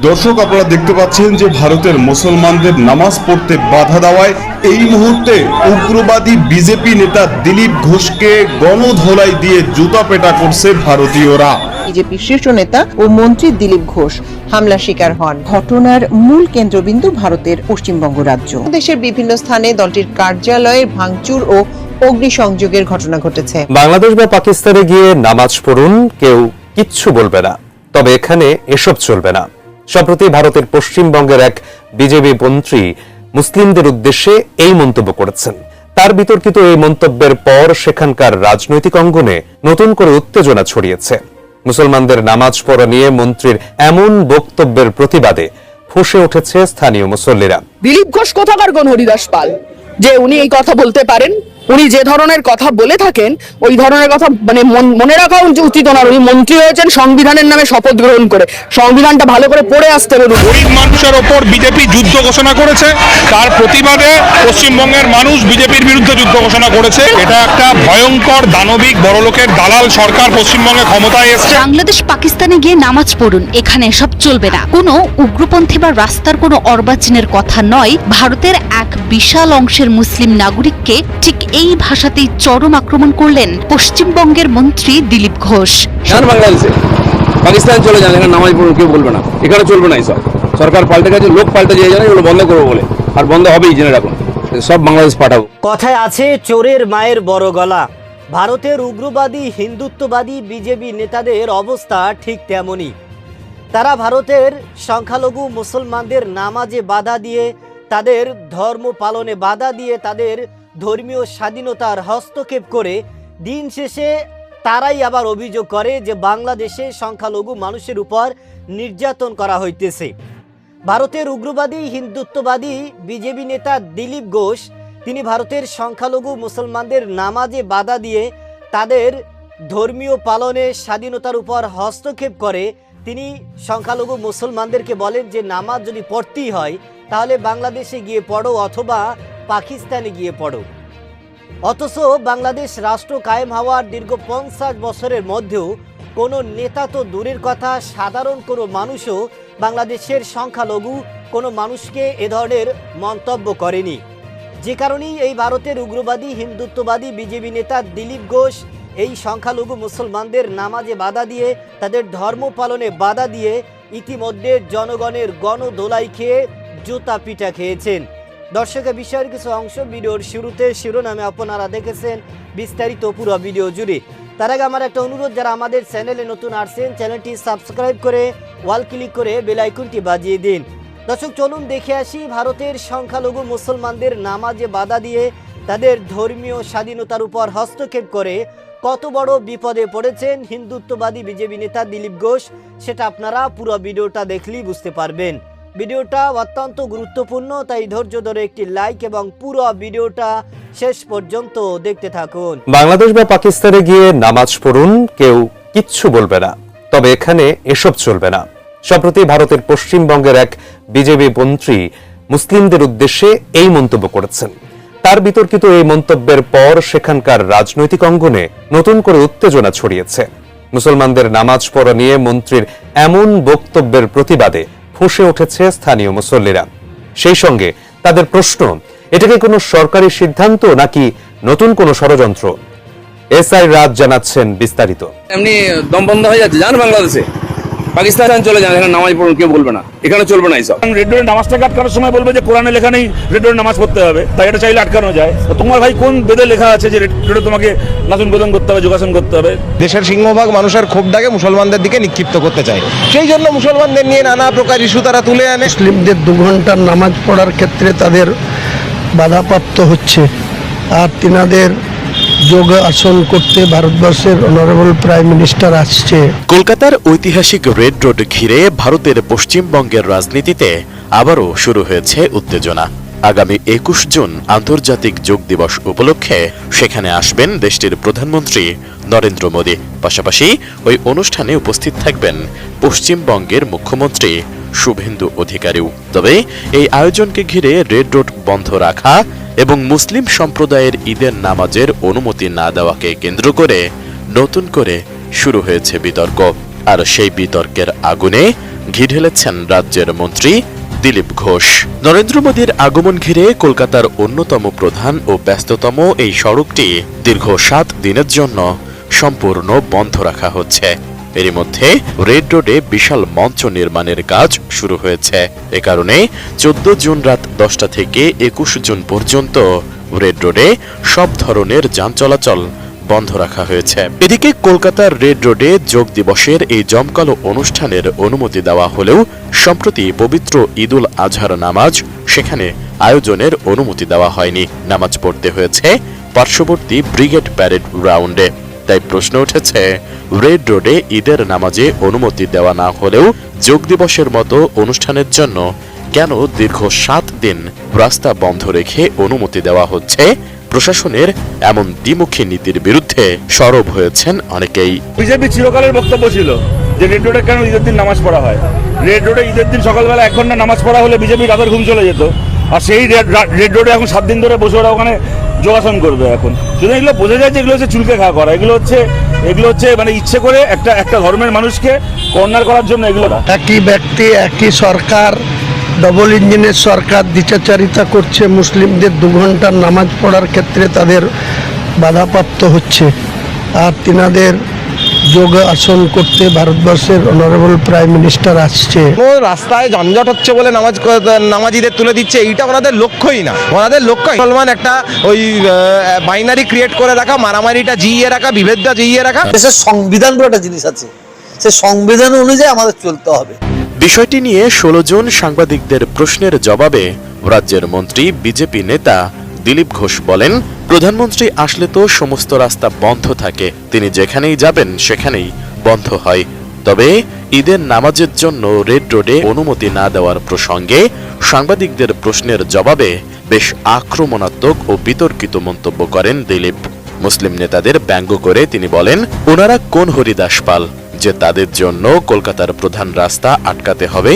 দর্শক, আপনারা দেখতে পাচ্ছেন যে ভারতের মুসলমানদের নামাজ পড়তে বাধা দেওয়ায় এই মুহূর্তে উগ্রবাদী বিজেপি নেতা দিলীপ ঘোষকে গণধোলাই দিয়ে জুতা পেটা করছে ভারতীয়রা। বিজেপি শীর্ষ নেতা ও মন্ত্রী দিলীপ ঘোষ হামলা শিকার হন। ঘটনার মূল কেন্দ্রবিন্দু ভারতের পশ্চিমবঙ্গ রাজ্য। দেশের বিভিন্ন স্থানে দলটির কার্যালয়ের ভাঙচুর ও অগ্নিসংযোগের ঘটনা ঘটেছে। বাংলাদেশ বা পাকিস্তানে গিয়ে নামাজ পড়ুন, কেউ কিচ্ছু বলবে না, তবে এখানে এসব চলবে না। সম্প্রতি ভারতের পশ্চিমবঙ্গের এক বিজেপি মন্ত্রী মুসলিমদের উদ্দেশ্যে এই মন্তব্য করেছেন। তার বিতর্কিত এই মন্তব্যের পর সেখানকার রাজনৈতিক অঙ্গনে নতুন করে উত্তেজনা ছড়িয়েছে। মুসলমানদের নামাজ পড়া নিয়ে মন্ত্রীর এমন বক্তব্যের প্রতিবাদে ফুঁসে উঠেছে স্থানীয় মুসল্লিরা। দিলীপ ঘোষ কোথাকার কোন হরিদাস পাল যে উনি এই কথা বলতে পারেন? উনি যে ধরনের কথা বলে থাকেন ওই ধরনের কথা মনে রাখা উচিত ওনার। উনি মন্ত্রী হয়েছেন সংবিধানের নামে শপথ গ্রহণ করে। সংবিধানটা ভালো করে পড়ে আসতে বলুন। গরিব মানুষের ওপর বিজেপি যুদ্ধ ঘোষণা করেছে, তার প্রতিবাদে পশ্চিমবঙ্গের মানুষ বিজেপির বিরুদ্ধে যুদ্ধ ঘোষণা করেছে। এটা একটা ভয়ঙ্কর দানবিক বড়লোকের দালাল সরকার পশ্চিমবঙ্গে ক্ষমতায় এসেছে। বাংলাদেশ পাকিস্তানে গিয়ে নামাজ পড়ুন, এখানে সব চলবে না। কোনো উগ্রপন্থী বা রাস্তার কোনো অর্বাচীনের কথা নয়। ভারতের এক বিশাল অংশের মুসলিম নাগরিককে ঠিক এই ভাষাতেই চরম আক্রমণ করলেন পশ্চিমবঙ্গের মন্ত্রী দিলীপ ঘোষ। বাংলাদেশে পাকিস্তান চলে যান, এখানে নামাজ পড়ুন, কেউ বলবে না, এখানে চলবে না। এইসব সরকার পাল্টে গেছে, লোক পাল্টে দিয়ে জানে এগুলো বন্ধ করবো বলে, আর বন্ধ হবেই, জেনে রাখুন। সব বাংলাদেশ পাঠাবো। কথায় আছে চোরের মায়ের বড় গলা। ভারতের উগ্রবাদী হিন্দুত্ববাদী বিজেপি নেতাদের অবস্থা ঠিক তেমনই। তারা ভারতের সংখ্যালঘু মুসলমানদের নামাজে বাধা দিয়ে, তাদের ধর্ম পালনে বাধা দিয়ে, তাদের ধর্মীয় স্বাধীনতার হস্তক্ষেপ করে দিন শেষে তারাই আবার অভিযোগ করে যে বাংলাদেশে সংখ্যালঘু মানুষের উপর নির্যাতন করা হইতেছে। ভারতের উগ্রবাদী হিন্দুত্ববাদী বিজেপি নেতা দিলীপ ঘোষ তিনি ভারতের সংখ্যালঘু মুসলমানদের নামাজে বাধা দিয়ে, তাদের ধর্মীয় পালনে স্বাধীনতার উপর হস্তক্ষেপ করে তিনি সংখ্যালঘু মুসলমানদেরকে বলেন যে নামাজ যদি পড়তেই হয় তাহলে বাংলাদেশে গিয়ে পড়ো অথবা পাকিস্তানে গিয়ে পড়ো। অথচ বাংলাদেশ রাষ্ট্র কায়েম হওয়ার দীর্ঘ 50 বছরের মধ্যেও কোনো নেতা তো দূরের কথা, সাধারণ কোনো মানুষও বাংলাদেশের সংখ্যালঘু কোনো মানুষকে এ ধরনের মন্তব্য করেনি। যে কারণেই এই ভারতের উগ্রবাদী হিন্দুত্ববাদী বিজেপি নেতা দিলীপ ঘোষ এই সংখ্যালঘু মুসলমানদের নামাজে বাধা দিয়ে, তাদের ধর্ম পালনে বাধা দিয়ে ইতিমধ্যে জনগণের গণদোলাই খেয়ে জুতা পিটা খেয়েছেন। দর্শকের বিষয়ের কিছু অংশ ভিডিওর শুরুতে শিরোনামে আপনারা দেখেছেন, বিস্তারিত পুরো ভিডিও জুড়ে। তার আগে আমার একটা অনুরোধ, যারা আমাদের চ্যানেলে নতুন আসছেন চ্যানেলটি সাবস্ক্রাইব করে ওয়াল ক্লিক করে বেল আইকনটি বাজিয়ে দিন। দর্শক চলুন দেখে আসি ভারতের সংখ্যালঘু মুসলমানদের নামাজে বাধা দিয়ে, তাদের ধর্মীয় স্বাধীনতার উপর হস্তক্ষেপ করে কত বড় বিপদে পড়েছেন হিন্দুত্ববাদী বিজেপি নেতা দিলীপ ঘোষ। সেটা আপনারা পুরো ভিডিওটা দেখলেই বুঝতে পারবেন। ভিডিওটা অত্যন্ত গুরুত্বপূর্ণ, তাই ধৈর্য ধরে একটি লাইক এবং পুরো ভিডিওটা শেষ পর্যন্ত দেখতে থাকুন। বাংলাদেশ বা পাকিস্তানে গিয়ে নামাজ পড়ুন, কেউ কিচ্ছু বলবে না, তবে এখানে এসব চলবে না। সম্প্রতি ভারতের পশ্চিমবঙ্গের এক বিজেপি মন্ত্রী মুসলিমদের উদ্দেশ্যে এই মন্তব্য করেছেন। তার বিতর্কিত এই মন্তব্যের পর সেখানকার রাজনৈতিক অঙ্গনে নতুন করে উত্তেজনা ছড়িয়েছে। মুসলমানদের নামাজ পড়া নিয়ে মন্ত্রীর এমন বক্তব্যের প্রতিবাদে ফুঁসে উঠেছে স্থানীয় মুসল্লিরা। সেই সঙ্গে তাদের প্রশ্ন, এটা কি কোনো সরকারি সিদ্ধান্ত নাকি নতুন কোনো ষড়যন্ত্র? এসআই রাজ জানাচ্ছেন বিস্তারিত। এমনি দম বন্ধ হয়ে যাচ্ছে, যান বাংলাদেশে পাকিস্তান চলে যান, এখানে নামাজ পড়ুন, কেউ বলবে না, এখানে চলবে না। এইসব রেড ডোরে নামাজটাকে আটকানোর সময় বলবে যে কোরআনে লেখা নেই রেড ডোরে নামাজ পড়তে হবে, তাই এটা চাইলে আটকানো যায়। তোমার ভাই কোন বেদে লেখা আছে যে রেড ডোরে তোমাকে নাচন বেদন করতে হবে, যোগাসন করতে হবে? দেশের সিংহভাগ মানুষের ক্ষোভটাকে মুসলমানদের দিকে নিক্ষিপ্ত করতে চায়, সেই জন্য মুসলমানদের নিয়ে নানা প্রকার ইস্যু তারা তুলে আনে। মুসলিমদের 2 ঘন্টার নামাজ পড়ার ক্ষেত্রে তাদের বাধাপ্রাপ্ত হচ্ছে, আর তিনাদের যোগ আসন করতে ভারতবর্ষের অনারেবল প্রাইম মিনিস্টার আসছে। কলকাতার ঐতিহাসিক রেড রোড ঘিরে ভারতের পশ্চিমবঙ্গের রাজনীতিতে আবারও শুরু হয়েছে উত্তেজনা। আগামী 21 জুন আন্তর্জাতিক যোগ দিবস উপলক্ষে সেখানে আসবেন দেশটির প্রধানমন্ত্রী নরেন্দ্র মোদী। পাশাপাশি ওই অনুষ্ঠানে উপস্থিত থাকবেন পশ্চিমবঙ্গের মুখ্যমন্ত্রী শুভেন্দু অধিকারীও। তবে এই আয়োজনকে ঘিরে রেড রোড বন্ধ রাখা এবং মুসলিম সম্প্রদায়ের ঈদের নামাজের অনুমতি না দেওয়াকে কেন্দ্র করে নতুন করে শুরু হয়েছে বিতর্ক। আর সেই বিতর্কের আগুনে ঘি ঢেলেছেন রাজ্যের মন্ত্রী দিলীপ ঘোষ। নরেন্দ্র মোদীর আগমন ঘিরে কলকাতার অন্যতম প্রধান ও ব্যস্ততম এই সড়কটি দীর্ঘ ৭ দিনের জন্য সম্পূর্ণ বন্ধ রাখা হচ্ছে। এরই মধ্যে রেড রোডে বিশাল মঞ্চ নির্মাণের কাজ শুরু হয়েছে। এ কারণে 14 জুন রাত 10টা থেকে 21 জুন পর্যন্ত রেড রোডে সব ধরনের যান চলাচল বন্ধ রাখা হয়েছে। এদিকে কলকাতার রেড রোডে যোগ দিবসের এই জমকালো অনুষ্ঠানের অনুমতি দেওয়া হলেও সম্প্রতি পবিত্র ঈদুল আজহার নামাজ সেখানে আয়োজনের অনুমতি দেওয়া হয়নি। নামাজ পড়তে হয়েছে পার্শ্ববর্তী ব্রিগেড প্যারেড গ্রাউন্ডে। তাই প্রশ্ন উঠেছে, রেড রোডে ঈদের নামাজে অনুমতি দেওয়া না হলেও যোগ দিবসের মতো অনুষ্ঠানের জন্য কেন দীর্ঘ 7 দিন রাস্তা বন্ধ রেখে অনুমতি দেওয়া হচ্ছে? প্রশাসনের এমন দ্বিমুখী নীতির বিরুদ্ধে সরব হয়েছেন অনেকেই। বিজেপি চিরকালের বক্তব্য ছিল যে রেড রোডে কেন ঈদের দিন নামাজ পড়া হয়। রেড রোডে ঈদের দিন সকালবেলা 1 ঘন্টা নামাজ পড়া হলে বিজেপি রাতের ঘুম চলে যেত। আর সেই রেড রোডে এখন 7 দিন ধরে বসে ওরা ওখানে যোগাসন করবে। এখন শুধু এগুলো বোঝা যায় যে এগুলো হচ্ছে চুলকে খাওয়া করা। এগুলো হচ্ছে মানে ইচ্ছে করে একটা ধর্মের মানুষকে কর্নার করার জন্য এগুলো। একই ব্যক্তি একই সরকার ডবল ইঞ্জিনের সরকার দ্বিচারিতা করছে। মুসলিমদের 2 ঘন্টার নামাজ পড়ার ক্ষেত্রে তাদের বাধাপ্রাপ্ত হচ্ছে। আর তিনাদের যোগ আসন করতে ভারতবর্ষের অনারেবল প্রাইম মিনিস্টার আসছে। রাস্তায় যানজট হচ্ছে বলে নামাজিদের তুলে দিচ্ছে, এইটা ওনাদের লক্ষ্যই না। ওনাদের লক্ষ্য মুসলমান একটা ওই বাইনারি ক্রিয়েট করে রাখা, মারামারিটা জিইয়ে রাখা, বিভেদটা জিইয়ে রাখা। দেশের সংবিধান বলে একটা জিনিস আছে, সে সংবিধান অনুযায়ী আমাদের চলতে হবে। বিষয়টি নিয়ে 16 জুন সাংবাদিকদের প্রশ্নের জবাবে রাজ্যের মন্ত্রী বিজেপি নেতা দিলীপ ঘোষ বলেন, প্রধানমন্ত্রী আসলে তো সমস্ত রাস্তা বন্ধ থাকে, তিনি যেখানেই যাবেন সেখানেই বন্ধ হয়। তবে ঈদের নামাজের জন্য রেড রোডে অনুমতি না দেওয়ার প্রসঙ্গে সাংবাদিকদের প্রশ্নের জবাবে বেশ আক্রমণাত্মক ও বিতর্কিত মন্তব্য করেন দিলীপ। মুসলিম নেতাদের ব্যঙ্গ করে তিনি বলেন, ওনারা কোন হরিদাস পাল যে তাদের জন্য কলকাতার প্রধান রাস্তা আটকাতে হবে?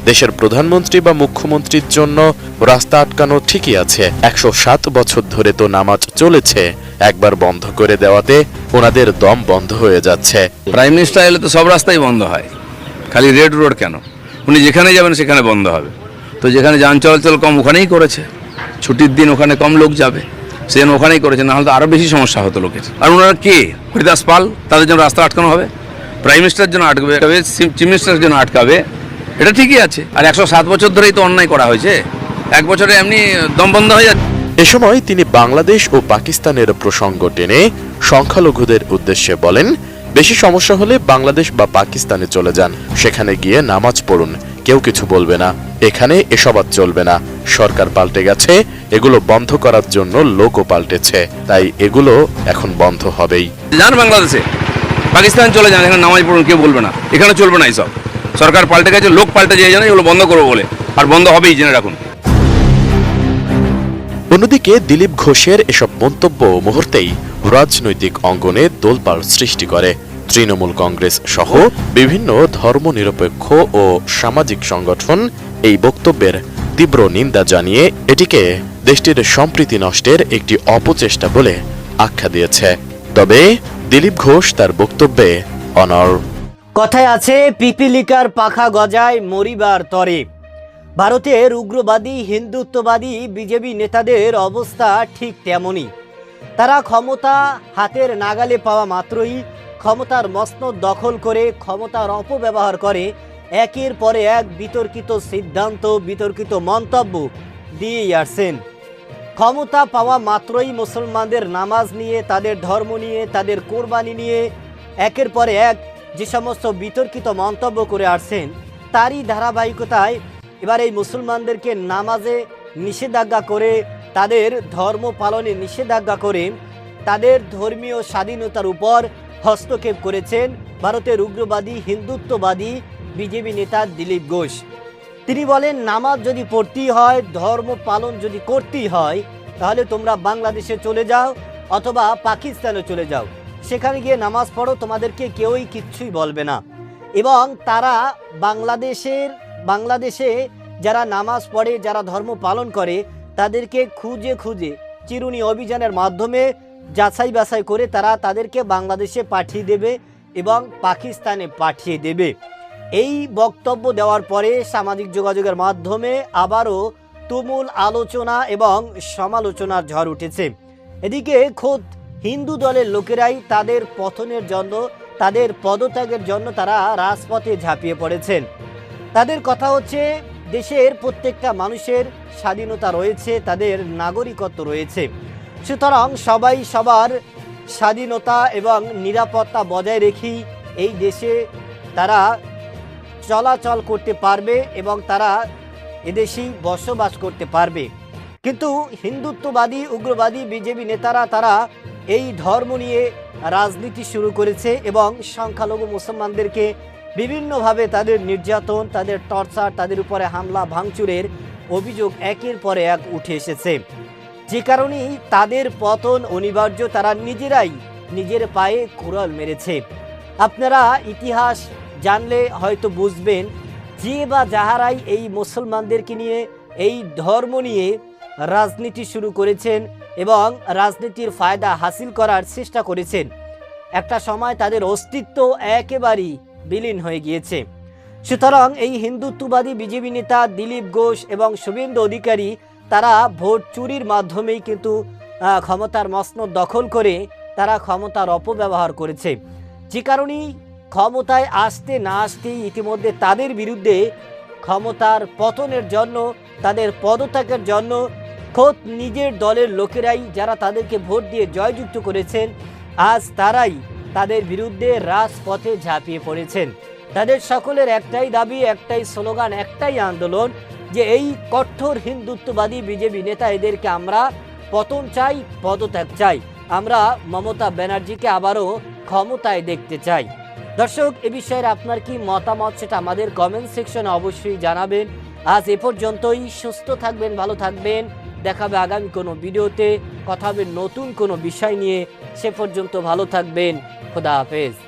দেশের প্রধানমন্ত্রী বা মুখ্যমন্ত্রীর জন্য রাস্তা আটকানো ঠিকই আছে। 107 বছর ধরে তো নামাজ চলেছে, একবার বন্ধ করে দেওয়াতে ওনাদের দম বন্ধ হয়ে যাচ্ছে। প্রাইম মিনিস্টার এলে তো সব রাস্তাই বন্ধ হয়, খালি রেড রোড কেন? উনি যেখানে যাবেন সেখানে বন্ধ হবে। তো যেখানে যান চলাচল কম ওখানেই করেছে, ছুটির দিন ওখানে কম লোক যাবে, সেজন্য ওখানেই করেছে, না হলে তো আরও বেশি সমস্যা হতো লোকের। আর ওনারা কে? হরিদাস পাল, তাদের জন্য রাস্তা আটকানো হবে? প্রাইম মিনিস্টারের জন্য আটকাবে, চিফ মিনিস্টারের জন্য আটকাবে, এটা ঠিকই আছে। আর 107 বছর ধরেই তো অন্যায় করা হয়েছে, 1 বছরে এমনি দম বন্ধ হয়ে যাচ্ছে। এ সময় তিনি বাংলাদেশ ও পাকিস্তানের প্রসঙ্গ টেনে সংখ্যালঘুদের উদ্দেশ্যে বলেন, বেশি সমস্যা হলে বাংলাদেশ বা পাকিস্তানে চলে যান, সেখানে গিয়ে নামাজ পড়ুন, কেউ কিছু বলবে না। এখানে এসব আর চলবে না। সরকার পাল্টে গেছে, এগুলো বন্ধ করার জন্য লোকও পাল্টেছে, তাই এগুলো এখন বন্ধ হবেই। যান বাংলাদেশে, পাকিস্তান চলে যান, এখানে নামাজ পড়ুন, কেউ বলবে না। এখানে চলবে না এইসব। সরকার পাল্টে গেছে, লোক পাল্টে যায় জানে, এগুলো বন্ধ করবো বলে, আর বন্ধ হবেই, জেনে রাখুন। অন্যদিকে দিলীপ ঘোষের এসব মন্তব্য মুহূর্তেই রাজনৈতিক অঙ্গনে তোলপাড় সৃষ্টি করে। তৃণমূল কংগ্রেস সহ বিভিন্ন ধর্মনিরপেক্ষ ও সামাজিক সংগঠন এই বক্তব্যের তীব্র নিন্দা জানিয়ে এটিকে দেশটির সম্প্রীতি নষ্টের একটি অপচেষ্টা বলে আখ্যা দিয়েছে। তবে দিলীপ ঘোষ তার বক্তব্যে অনড়। কথায় আছে, পিপিলিকার পাখা গজায় মরিবার তরে। ভারতের উগ্রবাদী হিন্দুত্ববাদী বিজেপি নেতাদের অবস্থা ঠিক তেমনই। তারা ক্ষমতা হাতের নাগালে পাওয়া মাত্রই ক্ষমতার মসনদ দখল করে ক্ষমতার অপব্যবহার করে একের পরে এক বিতর্কিত সিদ্ধান্ত, বিতর্কিত মন্তব্য দিয়েই আসছেন। ক্ষমতা পাওয়া মাত্রই মুসলমানদের নামাজ নিয়ে, তাদের ধর্ম নিয়ে, তাদের কোরবানি নিয়ে একের পরে এক যে সমস্ত বিতর্কিত মন্তব্য করে আসছেন, তারই ধারাবাহিকতায় এবার এই মুসলমানদেরকে নামাজে নিষেধাজ্ঞা করে, তাদের ধর্ম পালনে নিষেধাজ্ঞা করে, তাদের ধর্মীয় স্বাধীনতার উপর হস্তক্ষেপ করেছেন ভারতের উগ্রবাদী হিন্দুত্ববাদী বিজেপি নেতা দিলীপ ঘোষ। তিনি বলেন, নামাজ যদি পড়তেই হয়, ধর্ম পালন যদি করতেই হয়, তাহলে তোমরা বাংলাদেশে চলে যাও অথবা পাকিস্তানে চলে যাও, সেখানে গিয়ে নামাজ পড়ো, তোমাদেরকে কেউই কিচ্ছুই বলবে না। এবং তারা বাংলাদেশে যারা নামাজ পড়ে, যারা ধর্ম পালন করে, তাদেরকে খুঁজে খুঁজে চিরুনি অভিযানের মাধ্যমে যাচাই বাছাই করে তারা তাদেরকে বাংলাদেশে পাঠিয়ে দেবে এবং পাকিস্তানে পাঠিয়ে দেবে। এই বক্তব্য দেওয়ার পরে সামাজিক যোগাযোগের মাধ্যমে আবারও তুমুল আলোচনা এবং সমালোচনার ঝড় উঠেছে। এদিকে খোদ হিন্দু দলের লোকেরাই তাদের পতনের জন্য, তাদের পদত্যাগের জন্য তারা রাজপথে ঝাঁপিয়ে পড়েছেন। তাদের কথা হচ্ছে দেশের প্রত্যেকটা মানুষের স্বাধীনতা রয়েছে, তাদের নাগরিকত্ব রয়েছে, সুতরাং সবাই সবার স্বাধীনতা এবং নিরাপত্তা বজায় রেখেই এই দেশে তারা চলাচল করতে পারবে এবং তারা এদেশেই বসবাস করতে পারবে। কিন্তু হিন্দুত্ববাদী উগ্রবাদী বিজেপি নেতারা তারা এই ধর্ম নিয়ে রাজনীতি শুরু করেছে এবং সংখ্যালঘু মুসলমানদেরকে বিভিন্নভাবে তাদের নির্যাতন, তাদের টর্চার, তাদের উপরে হামলা ভাঙচুরের অভিযোগ একের পর এক উঠে এসেছে, যে কারণেই তাদের পতন অনিবার্য। তারা নিজেরাই নিজের পায়ে কুড়াল মেরেছে। আপনারা ইতিহাস জানলে হয়তো বুঝবেন যে বা যাহারাই এই মুসলমানদেরকে নিয়ে, এই ধর্ম নিয়ে রাজনীতি শুরু করেছেন এবং রাজনীতির ফায়দা হাসিল করার চেষ্টা করেছেন, একটা সময় তাদের অস্তিত্ব একেবারেই বিলীন হয়ে গিয়েছে। সুতরাং এই হিন্দুত্ববাদী বিজেপি নেতা দিলীপ ঘোষ এবং শুভেন্দু অধিকারী তারা ভোট চুরির মাধ্যমেই কিন্তু ক্ষমতার মসনদ দখল করে তারা ক্ষমতার অপব্যবহার করেছে, যে কারণেই ক্ষমতায় আসতে না আসতেই ইতিমধ্যে তাদের বিরুদ্ধে ক্ষমতার পতনের জন্য, তাদের পদত্যাগের জন্য খোদ নিজের দলের লোকেরাই, যারা তাদেরকে ভোট দিয়ে জয়যুক্ত করেছেন, আজ তারাই তাদের বিরুদ্ধে রাজপথে ঝাঁপিয়ে পড়েছেন। তাদের সকলের একটাই দাবি, একটাই স্লোগান, একটাই আন্দোলন যে এই কঠোর হিন্দুত্ববাদী বিজেপি নেতা এদেরকে আমরা পতন চাই, পদত্যাগ চাই, আমরা মমতা ব্যানার্জিকে আবারও ক্ষমতায় দেখতে চাই। দর্শক, এ বিষয়ে আপনার কি মতামত সেটা আমাদের কমেন্ট সেকশনে অবশ্যই জানাবেন। আজ এ পর্যন্তই। সুস্থ থাকবেন, ভালো থাকবেন। দেখাবে আগামী কোনো ভিডিওতে, কথা হবে নতুন কোনো বিষয় নিয়ে। সে পর্যন্ত ভালো থাকবেন। খোদা হাফেজ।